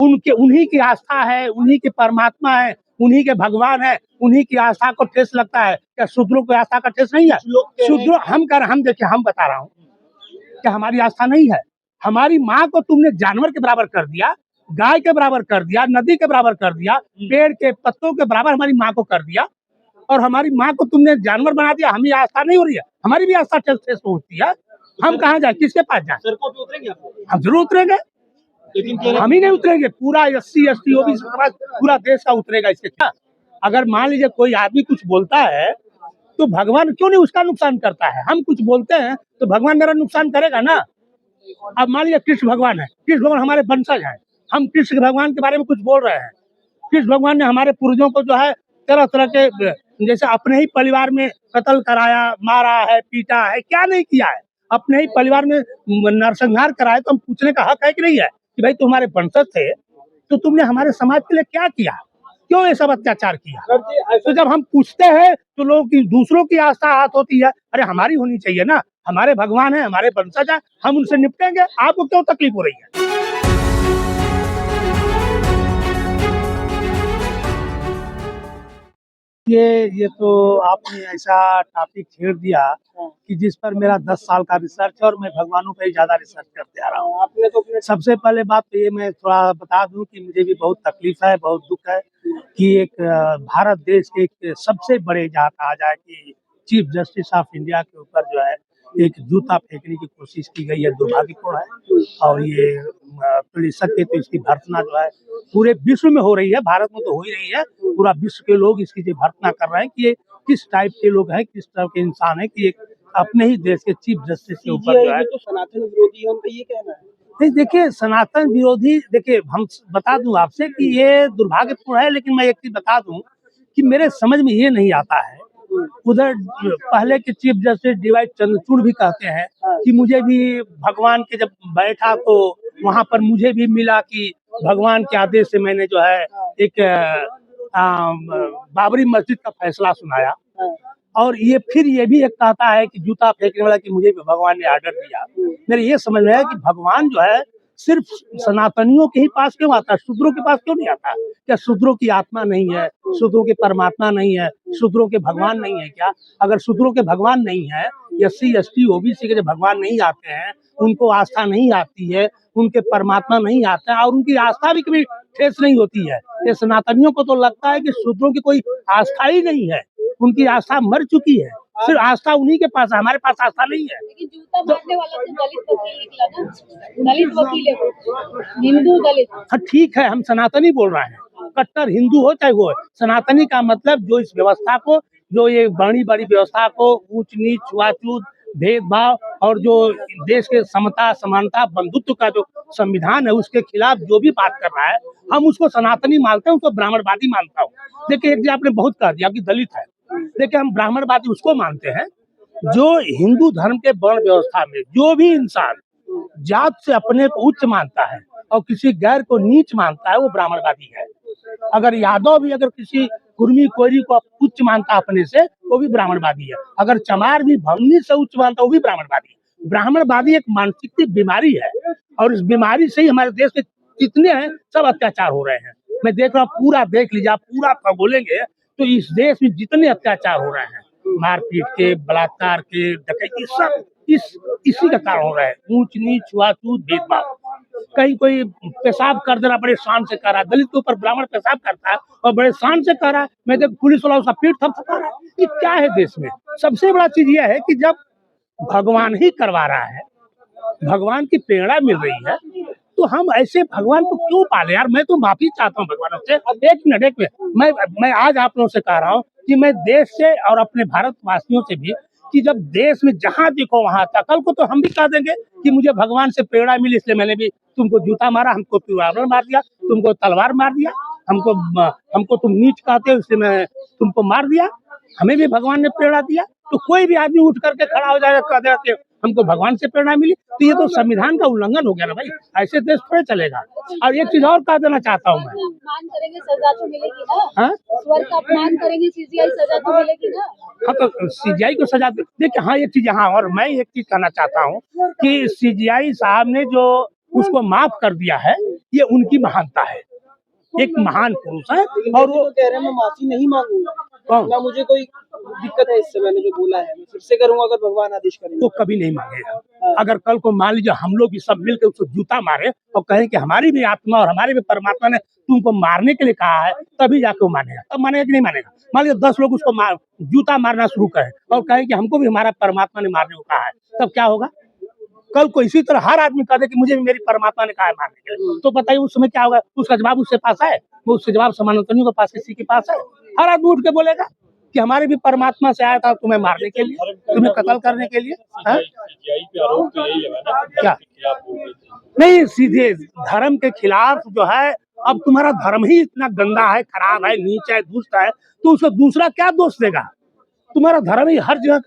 उनके उन्हीं की आस्था है, उन्हीं के परमात्मा है, उन्हीं के भगवान है, उन्हीं की आस्था को ठेस लगता है। क्या शूद्रों को आस्था का ठेस नहीं है? शूद्रों हम देखिए, हम बता रहा हूँ कि हमारी आस्था नहीं है। हमारी माँ को तुमने जानवर के बराबर कर दिया, गाय के बराबर कर दिया, नदी के बराबर कर दिया, पेड़ के पत्तों के बराबर हमारी माँ को कर दिया, और हमारी माँ को तुमने जानवर बना दिया। हमें आस्था नहीं हो रही है, हमारी भी आस्था ठेस ठेस पहुंचती है। हम कहाँ जाए, किसके पास जाए? हम जरूर उतरेंगे, लेकिन हम ही नहीं उतरेंगे, पूरा SC ST OBC समाज पूरा देश का उतरेगा इसके क्या। अगर मान लीजिए कोई आदमी कुछ बोलता है तो भगवान क्यों नहीं उसका नुकसान करता है? हम कुछ बोलते हैं तो भगवान मेरा नुकसान करेगा ना। अब मान लीजिए कृष्ण भगवान है, कृष्ण भगवान हमारे वंशज हैं, हम कृष्ण भगवान के बारे में कुछ बोल रहे हैं। कृष्ण भगवान ने हमारे पूर्वजों को जो है तरह तरह के, जैसे अपने ही परिवार में कत्ल कराया, मारा है, पीटा है, क्या नहीं किया है? अपने ही परिवार में नरसंहार कराया, तो हम पूछने का हक है कि नहीं है कि भाई तुम्हारे वंशज थे तो तुमने हमारे समाज के लिए क्या किया, क्यों ये सब अत्याचार किया? तो जब हम पूछते हैं तो लोगों की, दूसरों की आस्था हाथ होती है। अरे हमारी होनी चाहिए ना, हमारे भगवान है, हमारे वंशज है, हम उनसे निपटेंगे, आपको क्यों तकलीफ हो रही है? ये तो आपने ऐसा टॉपिक छेड़ दिया कि जिस पर मेरा 10 साल का रिसर्च है, और मैं भगवानों पर ही ज्यादा रिसर्च करते आ रहा हूँ। आपने तो सबसे पहले बात तो ये मैं थोड़ा बता दूं कि मुझे भी बहुत तकलीफ है, बहुत दुख है कि एक भारत देश के एक सबसे बड़े, जहाँ कहा जाए कि चीफ जस्टिस ऑफ इंडिया के ऊपर जो है एक जूता फेंकने की कोशिश की गई है, दुर्भाग्यपूर्ण है। और ये पुलिस के तो इसकी भर्त्सना जो है पूरे विश्व में हो रही है, भारत में तो हो ही रही है, पूरा विश्व के लोग इसकी जो भर्त्सना कर रहे हैं कि ये किस टाइप के लोग हैं, किस तरह के इंसान है कि एक अपने ही देश के चीफ जस्टिस के ऊपर जो है। तो सनातन विरोधी है, उनका ये कहना है। नहीं, देखिए सनातन विरोधी, देखिए हम बता दूं आपसे कि ये दुर्भाग्यपूर्ण है, लेकिन मैं एक चीज बता दूं कि मेरे समझ में ये नहीं आता है। उधर पहले के चीफ जस्टिस DY चंद्रचूड़ भी कहते हैं कि मुझे भी भगवान के, जब बैठा तो वहां पर मुझे भी मिला कि भगवान के आदेश से मैंने जो है एक बाबरी मस्जिद का फैसला सुनाया। और ये फिर ये भी एक कहता है कि जूता फेंकने वाला कि मुझे भी भगवान ने आर्डर दिया। मेरे ये समझ में है कि भगवान जो है सिर्फ सनातनियों के ही पास क्यों आता है, शूद्रों के पास क्यों नहीं आता? क्या शूद्रों की आत्मा नहीं है? शूद्रों के परमात्मा नहीं है? शूद्रों के भगवान नहीं है क्या? अगर शूद्रों के भगवान नहीं है, SC ST OBC के जो भगवान नहीं आते हैं, उनको आस्था नहीं आती है, उनके परमात्मा नहीं आते हैं, और उनकी आस्था भी कभी ठेस नहीं होती है। ये सनातनियों को तो लगता है कि शूद्रों की कोई आस्था ही नहीं है, उनकी आस्था मर चुकी है, सिर्फ आस्था उन्हीं के पास है, हमारे पास आस्था नहीं है। लेकिन जूता मारने वाला तो दलित वकील निकला ना, दलित वकील है वो, हिंदू दलित। हाँ ठीक है, हम सनातनी बोल रहे हैं, कट्टर हिंदू हो चाहे वो हो। सनातनी का मतलब जो इस व्यवस्था को, जो ये बड़ी बड़ी व्यवस्था को, ऊंच नीच, छुआछूत, भेदभाव, और जो देश के समता, समानता, बंधुत्व का जो संविधान है उसके खिलाफ जो भी बात कर रहा है, हम उसको सनातनी मानते हैं, उसको ब्राह्मणवादी मानता हूँ। देखिए एक जो आपने बहुत कह दिया कि दलित है, देखिए हम ब्राह्मणवादी उसको मानते हैं जो हिंदू धर्म के वर्ण व्यवस्था में जो भी इंसान जात से अपने को उच्च मानता है और किसी गैर को नीच मानता है, वो ब्राह्मणवादी है। अगर यादव भी अगर किसी कुर्मी कोयरी को उच्च मानता अपने से, वो भी ब्राह्मणवादी है। अगर चमार भी भवनी से उच्च मानता, वो भी ब्राह्मणवादी है। ब्राह्मणवादी एक मानसिक बीमारी है, और इस बीमारी से ही हमारे देश के जितने हैं सब अत्याचार हो रहे हैं। मैं देख रहा हूँ, पूरा देख लीजिए आप, पूरा बोलेंगे तो इस देश में जितने अत्याचार हो रहे हैं, मारपीट के, बलात्कार के, डकैती, सब इसी का कारण हो रहा है। ऊंच नीच, छुआछूत, भेदभाव। कहीं कोई पेशाब कर दे रहा, बड़े शान से कर रहा, दलित के ऊपर ब्राह्मण पेशाब करता है और बड़े शान से कर रहा है। मैं देख पुलिस वाला उसका पीठ थपथपा रहा है। ये क्या है देश में? सबसे बड़ा चीज यह है कि जब भगवान ही करवा रहा है, भगवान की प्रेरणा मिल रही है, तो हम ऐसे भगवान को क्यों पाले यार? मैं तो माफी चाहता हूँ भगवानों से। अब एक मिनट मैं आज आप लोगों से कह रहा हूँ कि मैं देश से और अपने भारतवासियों से भी, कि जब देश में जहाँ देखो वहाँ था, कल को तो हम भी कह देंगे कि मुझे भगवान से प्रेरणा मिली, इसलिए मैंने भी तुमको जूता मारा, हमको तलवार मार दिया, तुमको तलवार मार दिया, हमको तुम नीच कहते हो इसलिए मैं तुमको मार दिया। हमें भी भगवान ने प्रेरणा दिया, तो कोई भी आदमी उठ करके खड़ा हो जाएगा, कह देगा कि हमको भगवान से प्रेरणा मिली, तो ये तो संविधान का उल्लंघन हो गया ना भाई, ऐसे देश थोड़े चलेगा। और एक चीज और कह देना चाहता हूँ मैं, अपमान करेंगे सजा तो मिलेगी ना। हाँ, ईश्वर का अपमान करेंगे, CGI सजा तो मिलेगी ना। हाँ तो CGI को सजा देखिए। हाँ एक चीज, हाँ, और मैं एक चीज कहना चाहता हूँ कि CGI साहब ने जो उसको माफ कर दिया है, ये उनकी महानता है। एक महान पुरुष है और वो तो कह रहे हैं मैं माफी नहीं मांगूंगा, कौन? ना मुझे कोई दिक्कत है इससे, मैंने जो बोला है मैं फिर से करूंगा अगर भगवान आदेश करेंगे। वो कभी नहीं मांगेगा। अगर कल को मान लीजिए हम लोग भी सब मिलकर उसको जूता मारे और कहें कि हमारी भी आत्मा और हमारी भी परमात्मा ने तुमको मारने के लिए कहा है, तभी जाके वो मानेगा। तब मानेगा कि नहीं मानेगा? मान लीजिए 10 लोग उसको जूता मारना शुरू करें और कहें कि हमको भी हमारा परमात्मा ने मारने को कहा है, तब क्या होगा? कल को इसी तरह हर आदमी कह दे कि मुझे भी मेरी परमात्मा ने कहा है मारने के लिए, तो बताइए उस समय क्या होगा? उसका जवाब उसके पास है? वो उसके जवाब समानांतरियों के पास, किसी के पास है? हर आदमी उठ के बोलेगा कि हमारे भी परमात्मा से आया था तुम्हें मारने के लिए, तुम्हें कत्ल करने के लिए। क्या नहीं, सीधे धर्म के खिलाफ जो है, अब तुम्हारा धर्म ही इतना गंदा है, खराब है, नीच है, दुष्ट है, तो उसे दूसरा क्या दोष देगा? तुम्हारा धर्म ही हर जगह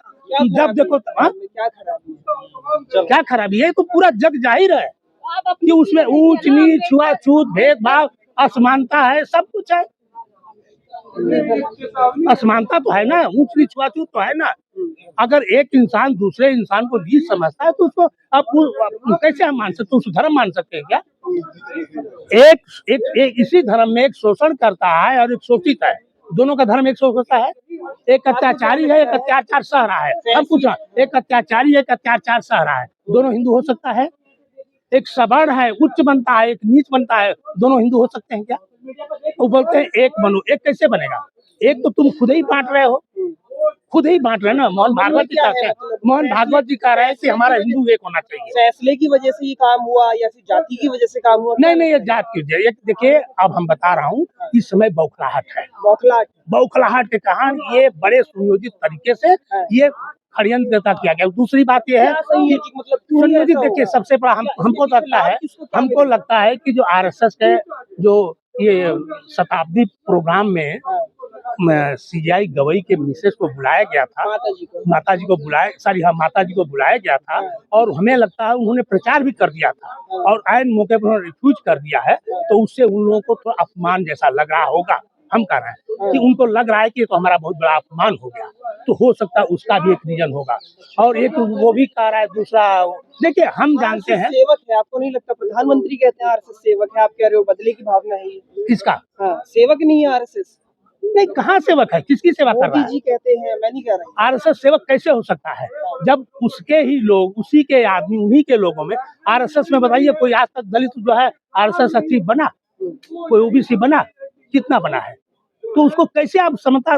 जब देखो क्या खराबी है? तो पूरा जग जाहिर है कि उसमें ऊंच नीच, छुआछूत, भेदभाव, असमानता है, सब कुछ है। असमानता तो है ना, ऊंच नीच, छुआछूत तो है ना। अगर एक इंसान दूसरे इंसान को नीच समझता है तो उसको अब कैसे हम मान सकते, उसको धर्म मान सकते हैं क्या? एक इसी धर्म में एक शोषण करता है और एक शोषित है, दोनों का धर्म एक होता है। एक अत्याचारी है, एक अत्याचार सह रहा है। अब पूछा, एक अत्याचारी, एक अत्याचार सह रहा है, दोनों हिंदू हो सकता है? एक सवर्ण है, उच्च बनता है, एक नीच बनता है, दोनों हिंदू हो सकते हैं क्या? वो बोलते हैं एक बनो, एक कैसे बनेगा? एक तो तुम खुद ही बांट रहे हो, खुद ही बांट रहे ना। मोहन भागवत जी कहते हैं, मोहन भागवत जी कह रहे हैं कि हमारा हिंदू एक होना चाहिए। फैसले की वजह से ये काम हुआ या फिर जाति की वजह से काम हुआ? नहीं, ये जात की वजह। देखिए अब हम बता रहा हूँ, इस समय बौखलाहट है, बौखलाहट के कारण ये बड़े सुनियोजित तरीके से ये षड्यंत्र किया गया। दूसरी बात ये है कि मतलब सुनियोजित, देखिए सबसे बड़ा हमको लगता है कि जो आरएसएस के जो ये शताब्दी प्रोग्राम में सीआई गवई के मिसेस को बुलाया गया था, माता जी को बुलाया गया था, और हमें लगता है उन्होंने प्रचार भी कर दिया था और आयन मौके पर उन्होंने रिफ्यूज कर दिया है, तो उससे उन लोगों को थोड़ा अपमान जैसा लग रहा होगा। हम कह रहे हैं कि उनको लग रहा है कि तो हमारा बहुत बड़ा अपमान हो गया, तो हो सकता है उसका भी एक रीजन होगा। और एक वो भी कह रहा है, दूसरा देखिए हम जानते हैं सेवक है, आपको नहीं लगता? प्रधानमंत्री कहते हैं आरएसएस सेवक है, आप कह रहे हो बदले की भावना है। किसका? सेवक नहीं है आरएसएस। नहीं, कहाँ सेवक है? किसकी सेवा कर रहा है? मोदी जी कहते हैं, मैं नहीं कह रहा। आरएसएस सेवक कैसे हो सकता है जब उसके ही लोग, उसी के आदमी, उन्हीं के लोगों में आरएसएस में। बताइए कोई आज तक दलित जो है आरएसएस चीफ बना? कोई ओबीसी बना? कितना बना है? तो उसको कैसे आप समझता?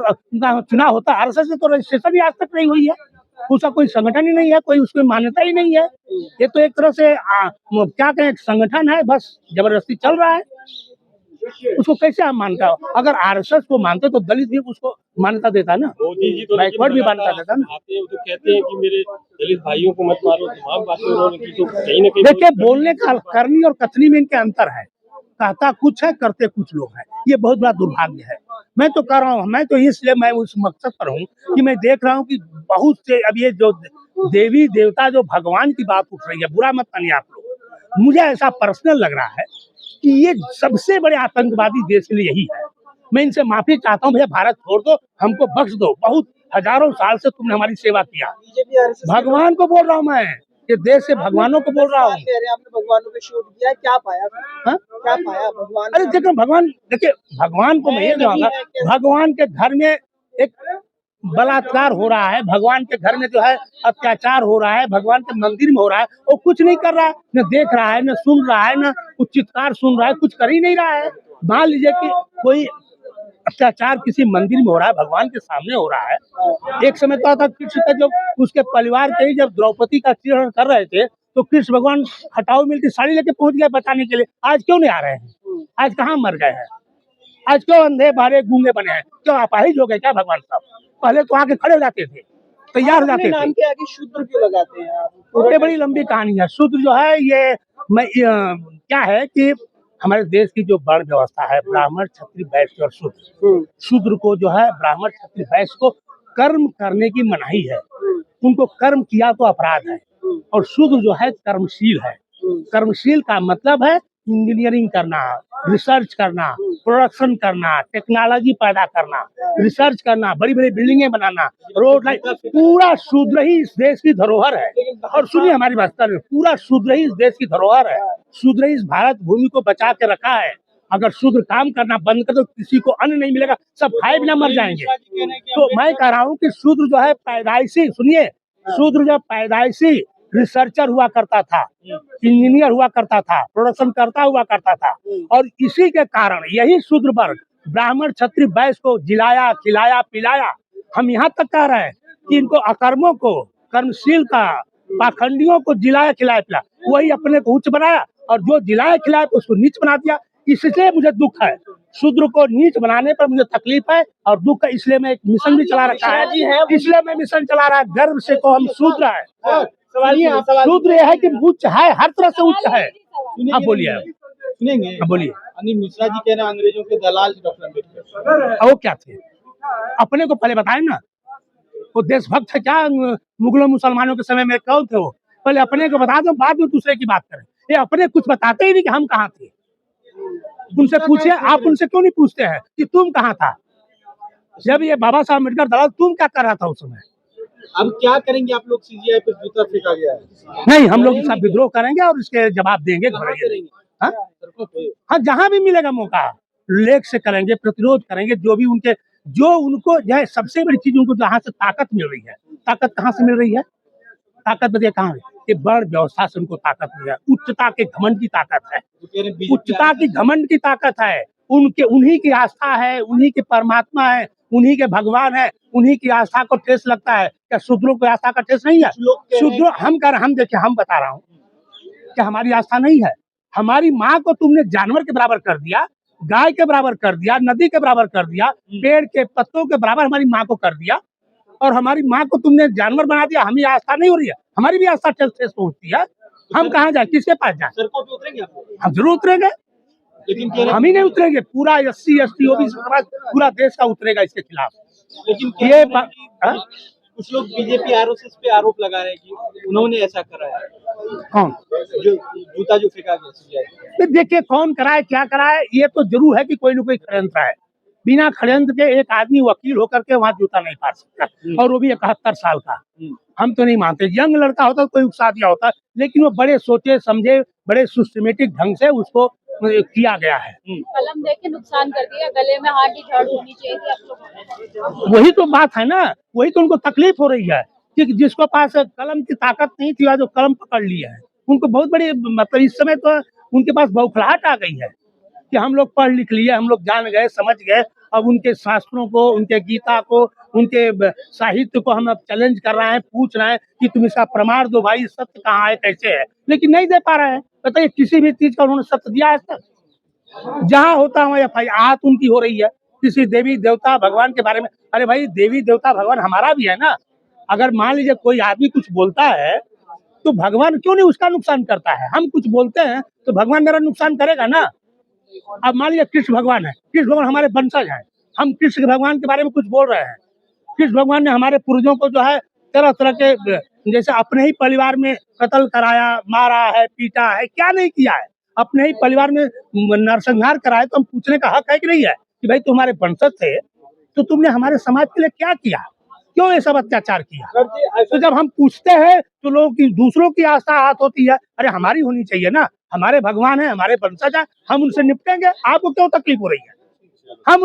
चुनाव होता है आरएसएस से, तो रजिस्ट्रेशन ही आज तक नहीं हुई है, उसका कोई संगठन ही नहीं है, कोई उसकी मान्यता ही नहीं है। ये तो एक तरह से क्या कहें, संगठन है, बस जबरदस्ती चल रहा है। उसको कैसे आप मानता हो? अगर आरएसएस को मानते तो दलित भी उसको मान्यता देता ना, बैकवर्ड भी मान्यता देता ना। तो कहते हैं कि मेरे दलित भाइयों को मत मारो, तमाम बातें उन्होंने की, तो कहीं ना कहीं देखिए बोलने का, करनी और कथनी में इनके अंतर है। कहता कुछ है, करते कुछ लोग हैं, ये बहुत बड़ा दुर्भाग्य है। मैं तो कह रहा हूँ, मैं तो इसलिए मैं उस मकसद पर हूँ कि मैं देख रहा हूँ कि बहुत से अब ये जो देवी देवता, जो भगवान की बात उठ रही है, बुरा मत मानिए आप लोग, मुझे ऐसा पर्सनल लग रहा है कि ये सबसे बड़े आतंकवादी देश के लिए यही है। मैं इनसे माफी चाहता हूँ, भैया भारत छोड़ दो, हमको बख्श दो, बहुत हजारों साल से तुमने हमारी सेवा किया। भगवान को बोल रहा हूँ मैं, ये देश से भगवानों को बोल रहा हूँ। आपने भगवानों पे शूट किया, क्या पाया? क्या पाया भगवान? अरे देखो भगवान, देखिए भगवान को मैं ये कहूँगा, भगवान के घर में एक बलात्कार हो रहा है, भगवान के घर में जो है अत्याचार हो रहा है, भगवान के मंदिर में हो रहा है, वो कुछ नहीं कर रहा है, न देख रहा है, न सुन रहा है, न कुछ चित्कार सुन रहा है, कुछ कर ही नहीं रहा है। मान लीजिए कि कोई अत्याचार किसी मंदिर में हो रहा है, भगवान के सामने हो रहा है। एक समय तो था कृष्ण का, जब उसके परिवार के ही जब द्रौपदी का चीरण कर रहे थे, तो कृष्ण भगवान हटाओ मिलती साड़ी लेके पहुंच गए बचाने के लिए। आज क्यों नहीं आ रहे हैं? आज कहाँ मर गए हैं? आज क्यों अंधे बहरे गूंगे बने हैं? क्यों अपाहिज हो गए क्या भगवान साहब? पहले तो आके खड़े हो जाते थे, तैयार हो जाते थे। नाम के आगे शूद्र क्यों लगाते हैं आप? ये बड़ी लंबी कहानी है। शूद्र जो है ये क्या है कि हमारे देश की जो वर्ण व्यवस्था है, ब्राह्मण, क्षत्रिय, वैश्य और शूद्र, शूद्र को जो है ब्राह्मण, क्षत्रिय, वैश्य को कर्म करने की मनाही है। उनको कर्म किया तो अपराध है, और शूद्र जो है कर्मशील है। कर्मशील का मतलब है इंजीनियरिंग करना, रिसर्च करना, प्रोडक्शन करना, टेक्नोलॉजी पैदा करना, रिसर्च करना, बड़ी बड़ी बिल्डिंगें बनाना, रोड लाइन, पूरा शूद्र ही इस देश की धरोहर है। और सुनिए हमारी बात, पूरा शूद्र ही इस देश की धरोहर है। शूद्र ही इस भारत भूमि को बचा के रखा है। अगर शूद्र काम करना बंद कर दो, किसी को अन्न नहीं मिलेगा, सब खाए बिना मर जाएंगे। तो मैं कह रहा हूँ कि शूद्र जो है पैदाइशी, सुनिए, शूद्र जो पैदाइशी रिसर्चर हुआ करता था, इंजीनियर हुआ करता था, प्रोडक्शन करता हुआ करता था, और इसी के कारण यही शूद्र वर्ग ब्राह्मण क्षत्रिय वैश्य को जिलाया, खिलाया, पिलाया। हम यहाँ तक कह रहे हैं कि इनको अकर्मों को, कर्मशील का, पाखंडियों को जिलाया, खिलाया, पिलाया, वही अपने को उच्च बनाया, और जो जिलाया खिलाया उसको नीच बना दिया। इसलिए मुझे दुख है, शूद्र को नीच बनाने पर मुझे तकलीफ है और दुख है। इसलिए मैं एक मिशन भी चला रखा है, इसलिए मैं मिशन चला रहा है, गर्व से को हम शूद्र है। शूद्र यह है कि उच्च है, हर तरह से उच्च है। हाँ बोलिए, सुनेंगे। हाँ बोलिए। अनिल मिश्रा जी कह रहे हैं अंग्रेजों के दलाल डॉक्टर अम्बेडकर। वो क्या थे, अपने को पहले बताए ना, वो देशभक्त है क्या? मुगलों मुसलमानों के समय में कौन थे वो? पहले अपने को बता दो, बाद में दूसरे की बात करें। ये अपने कुछ बताते ही नहीं कि हम कहाँ थे। उनसे पूछिए, आप उनसे क्यों नहीं पूछते हैं कि तुम कहाँ था जब ये बाबा साहब अम्बेडकर दलाल, तुम क्या कर रहा था उस समय? अब क्या करेंगे आप लोग? सीजीआई पर जूता फेंका गया है। नहीं, हम लोग सब विद्रोह करेंगे और इसके जवाब देंगे। हाँ? हाँ, जहाँ भी मिलेगा मौका लेख से करेंगे, प्रतिरोध करेंगे। जो भी उनके, जो उनको जो है सबसे बड़ी चीज, उनको जहाँ से ताकत मिल रही है, ताकत कहाँ से मिल रही है? ताकत बताइए कहाँ है? ये बड़ व्यवस्था से उनको ताकत मिल रही है। उच्चता के घमंड की ताकत है, उच्चता की घमंड की ताकत है। उनके, उन्हीं की आस्था है, उन्हीं के परमात्मा है, उन्हीं के भगवान है, उन्हीं की आस्था को ठेस लगता है। क्या शूद्रों को आस्था का ठेस नहीं है? शूद्रों हम देखिए, हम बता रहा हूँ कि हमारी आस्था नहीं है। हमारी माँ को तुमने जानवर के बराबर कर दिया, गाय के बराबर कर दिया, नदी के बराबर कर दिया, पेड़ के पत्तों के बराबर हमारी माँ को कर दिया, और हमारी माँ को तुमने जानवर बना दिया। हमें आस्था नहीं हो रही है, हमारी भी आस्था ठेस पहुंचती है। हम कहाँ जाए, किसके पास जाए? सड़कों पे उतरेंगे आप लोग? हम जरूर उतरेंगे, लेकिन हम ही नहीं उतरेंगे, पूरा SC ST OBC समाज पूरा देश का उतरेगा इसके खिलाफ। लेकिन ये कुछ लोग बीजेपी RSS पे आरोप लगा रहे हैं कि उन्होंने ऐसा करा है। कौन? जो जूता जो फेंका गया सीजीआई। देखिए, कौन कराए, क्या कराए, ये तो जरूर है कि कोई न कोई षड्यंत्र है। बिना षड्यंत्र के एक आदमी वकील होकर के वहाँ जूता नहीं फाड़ सकता, और वो भी 71 साल का। हम तो नहीं मानते। यंग लड़का होता तो कोई उकसा दिया होता, लेकिन वो बड़े सोचे समझे, बड़े सिस्टमेटिक ढंग से उसको किया गया है। कलम देके नुकसान कर दिया, गले में हाथ की झाड़ होनी चाहिए थी आप लोग। वही तो बात है ना, वही तो उनको तकलीफ हो रही है कि जिसको पास कलम की ताकत नहीं थी, आज जो कलम पकड़ लिया है, उनको बहुत बड़ी, मतलब इस समय तो उनके पास बौखलाहट आ गई है कि हम लोग पढ़ लिख लिए, हम लोग जान गए, समझ गए। अब उनके शास्त्रों को, उनके गीता को, उनके साहित्य को हम अब चैलेंज कर रहे हैं, पूछ रहे हैं कि तुम इसका प्रमाण दो भाई, सत्य कहाँ है, कैसे है, लेकिन नहीं दे पा रहे हैं। बताइए, किसी भी चीज का उन्होंने सत्य दिया है तक? जहाँ होता है FIR उनकी हो रही है किसी देवी देवता भगवान के बारे में। अरे भाई, देवी देवता भगवान हमारा भी है ना। अगर मान लीजिए कोई आदमी कुछ बोलता है तो भगवान क्यों नहीं उसका नुकसान करता है? हम कुछ बोलते हैं तो भगवान मेरा नुकसान करेगा ना। अब मान लीजिए कृष्ण भगवान है, कृष्ण भगवान हमारे वंशज हैं, हम कृष्ण भगवान के बारे में कुछ बोल रहे हैं। कृष्ण भगवान ने हमारे पूर्वजों को जो है तरह तरह के, जैसे अपने ही परिवार में कत्ल कराया, मारा है, पीटा है, क्या नहीं किया है? अपने ही परिवार में नरसंहार कराया। तो हम पूछने का हक है कि नहीं है कि भाई तुम्हारे वंशज थे तो तुमने हमारे समाज के लिए क्या किया, क्यों ये सब अत्याचार किया? तो जब हम पूछते हैं तो लोगों की, दूसरों की आस्था हाथ होती है। अरे हमारी होनी चाहिए ना, हमारे भगवान है, हमारे वंशज है, हम उनसे निपटेंगे। आपको क्यों तकलीफ हो रही है? हम